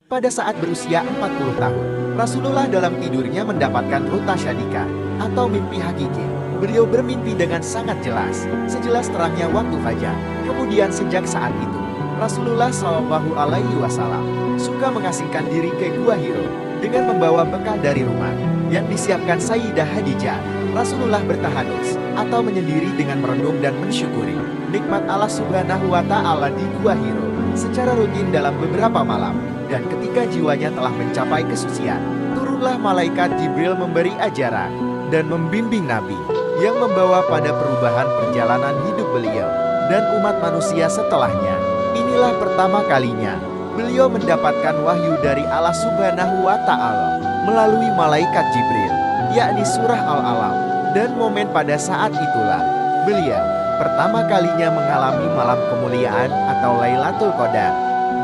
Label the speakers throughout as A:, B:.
A: Pada saat berusia 40 tahun, Rasulullah dalam tidurnya mendapatkan ru'ya syadika atau mimpi hakiki. Beliau bermimpi dengan sangat jelas, sejelas terangnya waktu fajar. Kemudian sejak saat itu, Rasulullah Shallallahu Alaihi Wasallam suka mengasingkan diri ke Gua Hiro dengan membawa bekal dari rumah yang disiapkan Sayyidah Khadijah. Rasulullah bertahanus atau menyendiri dengan merenung dan mensyukuri nikmat Allah Subhanahu wa Ta'ala di Gua Hiro secara rutin dalam beberapa malam. Dan ketika jiwanya telah mencapai kesucian, turunlah malaikat Jibril memberi ajaran dan membimbing Nabi yang membawa pada perubahan perjalanan hidup beliau dan umat manusia setelahnya. Inilah pertama kalinya beliau mendapatkan wahyu dari Allah Subhanahu wa Ta'ala melalui malaikat Jibril, yakni surah Al-Alaq. Dan momen pada saat itulah beliau pertama kalinya mengalami malam kemuliaan atau Lailatul Qadar.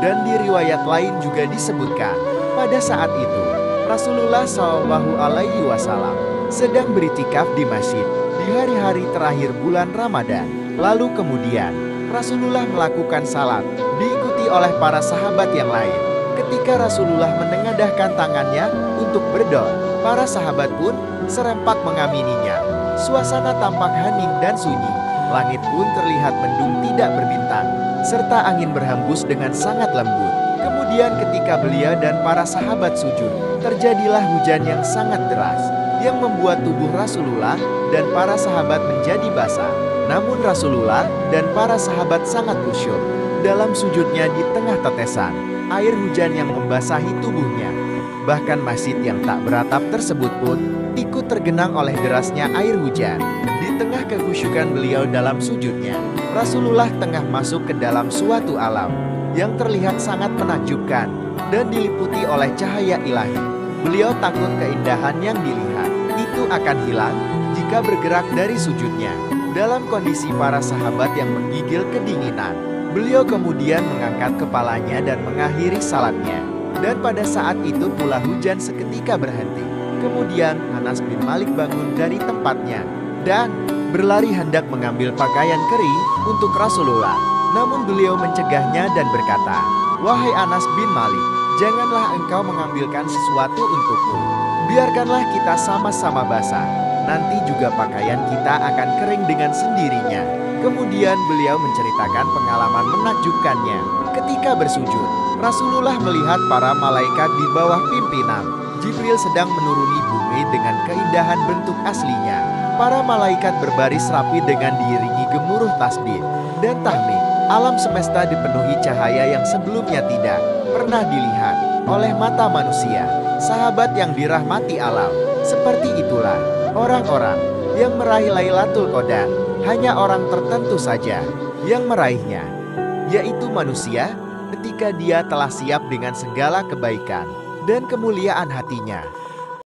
A: Dan di riwayat lain juga disebutkan, pada saat itu Rasulullah Shallallahu Alaihi Wasallam sedang beriktikaf di masjid di hari-hari terakhir bulan Ramadan. Lalu kemudian Rasulullah melakukan salat, diikuti oleh para sahabat yang lain. Ketika Rasulullah menengadahkan tangannya untuk berdoa, para sahabat pun serempak mengamininya. Suasana tampak hening dan sunyi. Langit pun terlihat mendung tidak berbintang, serta angin berhembus dengan sangat lembut. Kemudian ketika beliau dan para sahabat sujud, terjadilah hujan yang sangat deras, yang membuat tubuh Rasulullah dan para sahabat menjadi basah. Namun Rasulullah dan para sahabat sangat khusyuk dalam sujudnya di tengah tetesan air hujan yang membasahi tubuhnya. Bahkan masjid yang tak beratap tersebut pun ikut tergenang oleh derasnya air hujan. Di tengah kekhusyukan beliau dalam sujudnya, Rasulullah tengah masuk ke dalam suatu alam yang terlihat sangat menakjubkan dan diliputi oleh cahaya ilahi. Beliau takut keindahan yang dilihat itu akan hilang jika bergerak dari sujudnya. Dalam kondisi para sahabat yang menggigil kedinginan, beliau kemudian mengangkat kepalanya dan mengakhiri salatnya. Dan pada saat itu pula hujan seketika berhenti. Kemudian Anas bin Malik bangun dari tempatnya dan berlari hendak mengambil pakaian kering untuk Rasulullah. Namun beliau mencegahnya dan berkata, "Wahai Anas bin Malik, janganlah engkau mengambilkan sesuatu untukku. Biarkanlah kita sama-sama basah. Nanti juga pakaian kita akan kering dengan sendirinya." Kemudian beliau menceritakan pengalaman menakjubkannya. Ketika bersujud, Rasulullah melihat para malaikat di bawah pimpinan Jibril sedang menuruni bumi dengan keindahan bentuk aslinya. Para malaikat berbaris rapi dengan diiringi gemuruh tasbih dan tahmid. Alam semesta dipenuhi cahaya yang sebelumnya tidak pernah dilihat oleh mata manusia. Sahabat yang dirahmati alam, seperti itulah orang-orang yang meraih Lailatul Qadar. Hanya orang tertentu saja yang meraihnya, yaitu manusia ketika dia telah siap dengan segala kebaikan dan kemuliaan hatinya.